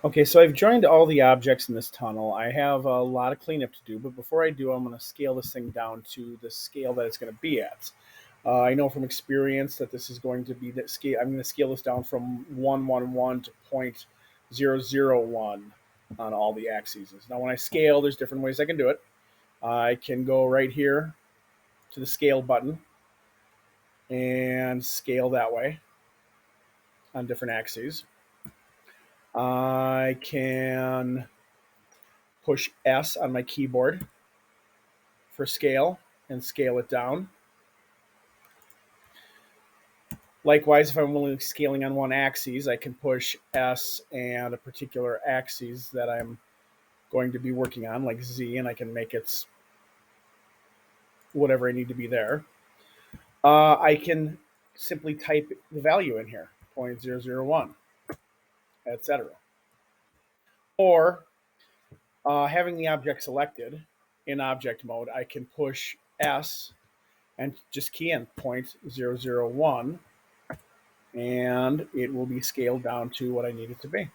Okay, so I've joined all the objects in this tunnel. I have a lot of cleanup to do, but before I do, I'm going to scale this thing down to the scale that it's going to be at. I know from experience that this is going to be that scale. I'm going to scale this down from 111 to 0.001 on all the axes. Now, when I scale, there's different ways I can do it. I can go right here to the scale button and scale that way on different axes. I can push S on my keyboard for scale and scale it down. Likewise, if I'm only scaling on one axis, I can push S and a particular axis that I'm going to be working on, like Z, and I can make it whatever I need to be there. I can simply type the value in here, 0.001, etc. Or having the object selected in object mode, I can push S and just key in 0.001 and it will be scaled down to what I need it to be.